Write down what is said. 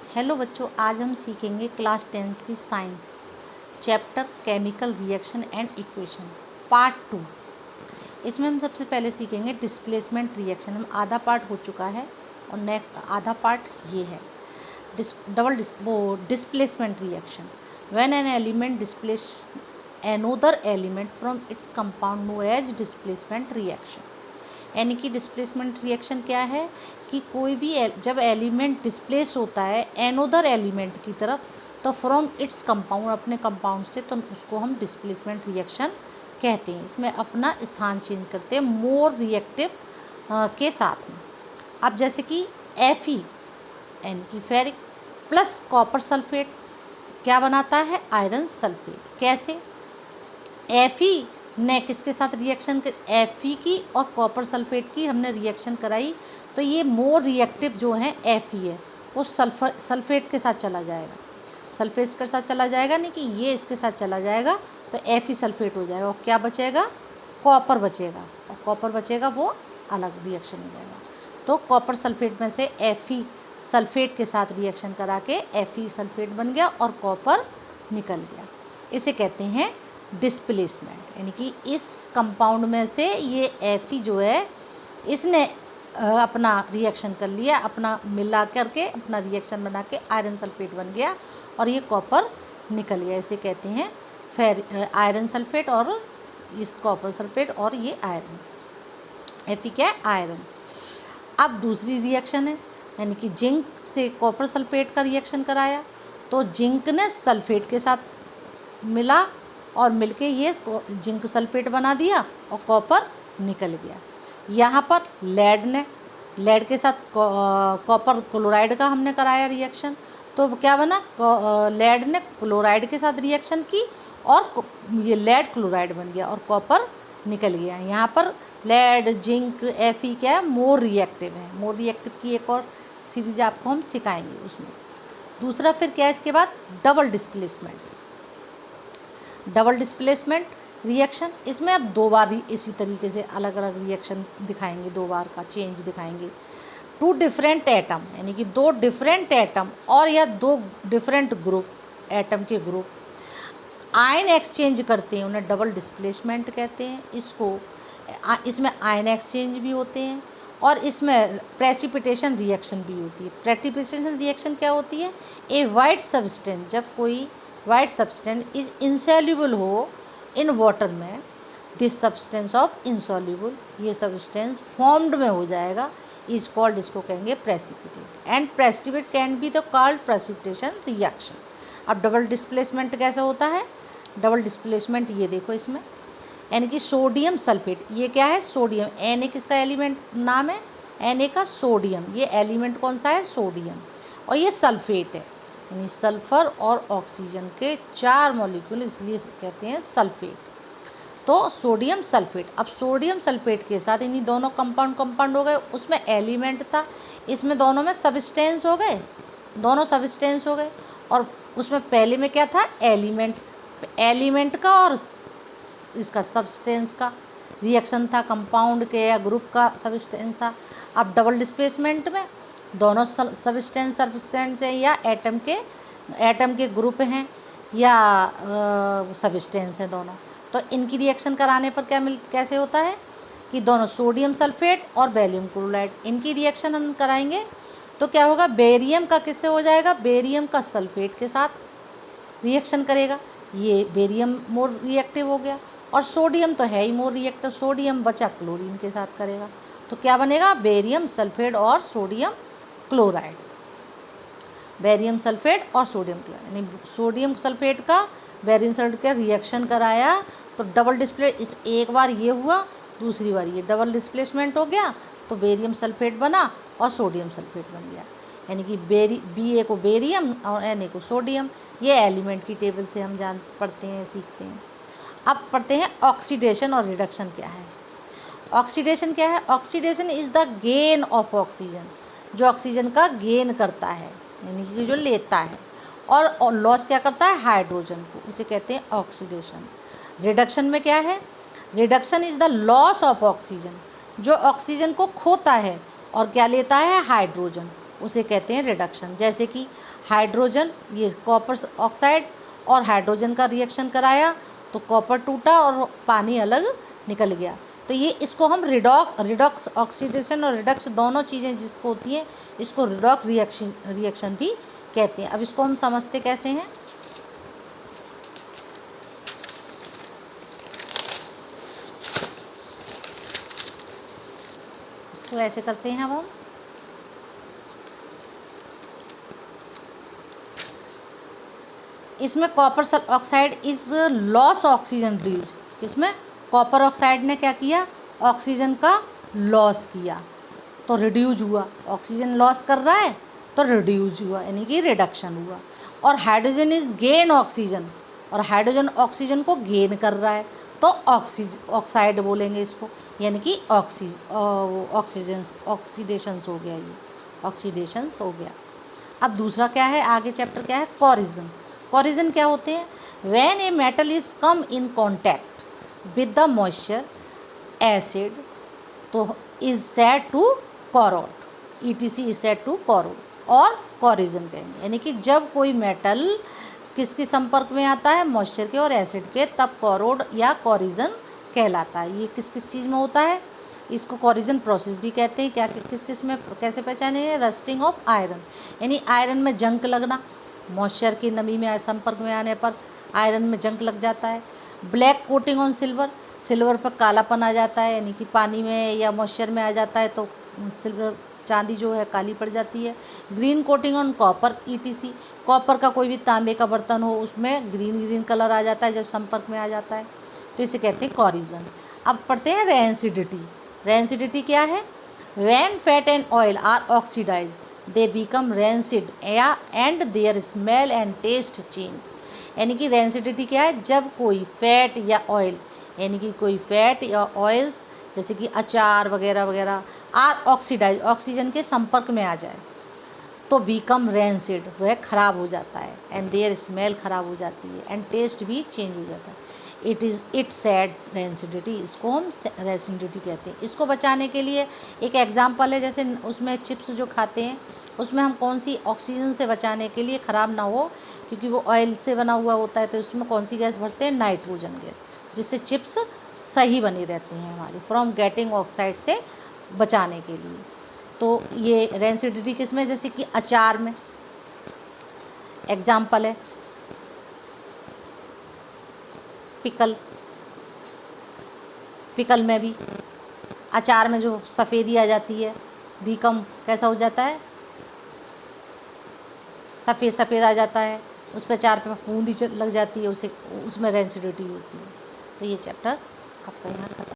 Hello बच्चों, आज हम सीखेंगे क्लास 10th की science chapter chemical reaction and equation part 2। इसमें हम सबसे पहले सीखेंगे डिस्प्लेसमेंट रिएक्शन। हम आधा पार्ट हो चुका है और नेक्स्ट आधा पार्ट ये है displacement reaction. When an element displace another element from its compound known as displacement reaction. यानी कि डिस्प्लेसमेंट रिएक्शन क्या है कि कोई भी जब एलिमेंट डिस्प्लेस होता है एनोदर एलिमेंट की तरफ, तो फ्रॉम इट्स कंपाउंड, अपने कंपाउंड से, तो उसको हम डिस्प्लेसमेंट रिएक्शन कहते हैं। इसमें अपना स्थान चेंज करते हैं मोर रिएक्टिव के साथ में। अब जैसे कि Fe यानी कि फेरिक प्लस कॉपर सल्फेट क्या बनाता है? Iron sulphate. कैसे? Fe ने किसके साथ रिएक्शन कर, Fe की और कॉपर सल्फेट की हमने रिएक्शन कराई, तो ये मोर रिएक्टिव जो है Fe है, वो सल्फेट के साथ चला जाएगा, सल्फेट के साथ चला जाएगा, नहीं कि ये इसके साथ चला जाएगा, तो Fe सल्फेट हो जाएगा और क्या बचेगा? कॉपर बचेगा, और कॉपर बचेगा वो अलग रिएक्शन हो जाएगा। तो कॉपर सल्फेट में से Fe सल्फेट के साथ रिएक्शन करा के Fe सल्फेट बन गया और कॉपर निकल गया। इसे कहते हैं डिस्प्लेसमेंट। यानी कि इस कंपाउंड में से ये Fe जो है इसने अपना रिएक्शन कर लिया, अपना मिला करके अपना रिएक्शन बना के आयरन सल्फेट बन गया और ये कॉपर निकल गया। इसे कहते हैं आयरन सल्फेट और इस कॉपर सल्फेट, और ये आयरन Fe क्या है? आयरन। अब दूसरी रिएक्शन है, यानी कि जिंक से कॉपर सल्फेट का रिएक्शन कराया, तो जिंक ने सल्फेट के साथ मिला और मिलके ये जिंक सल्फेट बना दिया और कॉपर निकल गया। यहाँ पर लेड के साथ कॉपर क्लोराइड का हमने कराया रिएक्शन, तो क्या बना? लेड ने क्लोराइड के साथ रिएक्शन की और ये लेड क्लोराइड बन गया और कॉपर निकल गया। यहाँ पर लेड, जिंक, Fe क्या है? मोर रिएक्टिव है। मोर रिएक्टिव की एक और सीरीज आपको हम सिखाएंगे उसमें। दूसरा फिर क्या है इसके बाद? Double displacement reaction. इसमें अब दो बार इसी तरीके से अलग अलग रिएक्शन दिखाएंगे, दो बार का चेंज दिखाएंगे। टू डिफरेंट एटम, यानी कि दो डिफरेंट एटम और या दो डिफरेंट ग्रुप, एटम के ग्रुप आयन एक्सचेंज करते हैं, उन्हें डबल डिस्प्लेसमेंट कहते हैं। इसमें आयन एक्सचेंज भी होते हैं और इसमें प्रेसिपिटेशन रिएक्शन भी होती है। प्रेसिपिटेशन रिएक्शन क्या होती है? ए वाइट सब्सटेंस, जब कोई वाइट सब्सटेंस इज इंसॉल्युबल हो इन वाटर में, दिस सब्सटेंस ऑफ इंसॉल्युबल, ये सब्सटेंस फॉर्म्ड में हो जाएगा, इज कॉल्ड, इसको कहेंगे precipitate. And precipitate can be the called precipitation reaction. अब डबल डिस्प्लेसमेंट कैसे होता है? डबल डिस्प्लेसमेंट ये देखो इसमें, यानी कि सोडियम सल्फेट, ये क्या है? सोडियम। Na किसका एलिमेंट नाम है? Na का सोडियम, ये एलिमेंट कौन सा है? सोडियम। और ये सल्फेट है, यानी सल्फर और ऑक्सीजन के 4 मॉलिक्यूल, इसलिए कहते हैं सल्फेट। तो सोडियम सल्फेट, अब सोडियम सल्फेट के साथ इन्हीं दोनों कंपाउंड हो गए, उसमें एलिमेंट था, इसमें दोनों में सब्सटेंस हो गए, दोनों सब्सटेंस हो गए। और उसमें पहले में क्या था? एलिमेंट का और इसका सब्सटेंस का रिएक्शन था, कंपाउंड के या ग्रुप का सब्सटेंस था। अब डबल डिस्प्लेसमेंट में दोनों सब्सटेंस हैं या एटम के ग्रुप हैं या सब्सटेंस हैं दोनों, तो इनकी रिएक्शन कराने पर कैसे होता है कि दोनों सोडियम सल्फेट और बेरियम क्लोराइड, इनकी रिएक्शन हम कराएंगे, तो क्या होगा? बेरियम का किससे हो जाएगा? बेरियम का सल्फेट के साथ रिएक्शन करेगा, ये बेरियम मोर रिएक्टिव हो गया, और सोडियम तो है ही मोर रिएक्टिव, सोडियम बचा क्लोरीन के साथ करेगा, तो क्या बनेगा? बेरियम सल्फेट और सोडियम क्लोराइड। बेरियम सल्फेट और सोडियम क्लोराइड, यानी सोडियम सल्फेट का बेरियम सल्फेट का रिएक्शन कराया, तो डबल डिस्प्ले, इस एक बार ये हुआ, दूसरी बार ये डबल डिस्प्लेसमेंट हो गया, तो बेरियम सल्फेट बना और सोडियम सल्फेट बन गया। यानी कि Ba को बेरियम और Na को सोडियम। ये एलिमेंट की टेबल से हम पढ़ते हैं, सीखते हैं। अब पढ़ते हैं ऑक्सीडेशन और रिडक्शन क्या है। ऑक्सीडेशन क्या है? Oxidation is the gain of oxygen, जो ऑक्सीजन का गेन करता है, यानी कि जो लेता है, और लॉस क्या करता है? हाइड्रोजन को, इसे कहते हैं ऑक्सीडेशन। रिडक्शन में क्या है? Reduction is the loss of oxygen, जो ऑक्सीजन को खोता है और क्या लेता है? हाइड्रोजन, उसे कहते हैं रिडक्शन। जैसे कि हाइड्रोजन, ये कॉपर ऑक्साइड और हाइड्रोजन का रिएक्शन कराया तो कॉपर टूटा और पानी अलग निकल गया। तो ये इसको हम रिडॉक्स ऑक्सीडेशन और रिडक्स दोनों चीज़ें जिसको होती हैं इसको रिडॉक्स रिएक्शन भी कहते हैं। अब इसको हम समझते कैसे हैं, तो ऐसे करते हैं। अब हम इसमें copper oxide is loss oxygen reduce, इसमें कॉपर ऑक्साइड ने क्या किया, ऑक्सीजन का लॉस किया तो रिड्यूज हुआ। ऑक्सीजन लॉस कर रहा है तो रिड्यूज हुआ, यानी कि रिडक्शन हुआ। और हाइड्रोजन इज गेन ऑक्सीजन, और हाइड्रोजन ऑक्सीजन को गेन कर रहा है तो ऑक्साइड बोलेंगे इसको, यानी कि ऑक्सीडेशंस हो गया, ये ऑक्सीडेशंस हो गया। अब दूसरा क्या है, आगे चैप्टर क्या है, कोरिजन। कोरिजन क्या होते हैं, when a metal is come in contact with the moisture acid तो is said to corrode, ETC is said to corrode, और कोरिजन कहेंगे। यानी कि जब कोई मेटल किसके संपर्क में आता है, मॉइस्चर के और एसिड के, तब कोरोड या कोरिजन कहलाता है। ये किस किस चीज़ में होता है, इसको कोरिजन प्रोसेस भी कहते हैं। क्या किस किस में कैसे पहचाने हैं, रस्टिंग ऑफ आयरन, यानी आयरन में जंक लगना, मॉइस्चर की नमी में संपर्क में आने पर आयरन में जंक लग जाता है। Black coating on silver, silver पर कालापन आ जाता है, यानी कि पानी में या मॉइस्चर में आ जाता है तो सिल्वर चांदी जो है काली पड़ जाती है। Green coating on copper, ETC, copper का कोई भी तांबे का बर्तन हो उसमें ग्रीन कलर आ जाता है जब संपर्क में आ जाता है, तो इसे कहते हैं कोरिजन। अब पढ़ते हैं रेंसिडिटी। रेंसिडिटी क्या है, when fat and oil are oxidise they become rancid and their smell and taste change. यानी कि रेंसिडिटी क्या है, जब कोई फैट या ऑयल, यानी कि कोई फैट या ऑयल्स जैसे कि अचार वगैरह वगैरह आर ऑक्सीडाइज, ऑक्सीजन के संपर्क में आ जाए तो बीकम रेंसिड, वह ख़राब हो जाता है, एंड देयर स्मेल ख़राब हो जाती है, एंड टेस्ट भी चेंज हो जाता है। इट सैड रेंसिडिटी, इसको हम रेंसिडिटी कहते हैं। इसको बचाने के लिए एक एग्जांपल है, जैसे उसमें चिप्स जो खाते हैं उसमें हम कौन सी, ऑक्सीजन से बचाने के लिए, ख़राब ना हो क्योंकि वो ऑयल से बना हुआ होता है, तो उसमें कौन सी गैस भरते हैं, नाइट्रोजन गैस, जिससे चिप्स सही बनी रहती हैं हमारी, फ्रॉम गेटिंग ऑक्साइड से बचाने के लिए। तो ये रेंसिडिटी किस में, जैसे कि अचार में एग्जाम्पल है, पिकल में भी, अचार में जो सफ़ेदी आ जाती है, बीकम कैसा हो जाता है, सफ़ेद आ जाता है, उस पर अचार पे फूंदी लग जाती है, उसे उसमें रेंसिडिटी होती है। तो ये चैप्टर आपका यहाँ खत्म।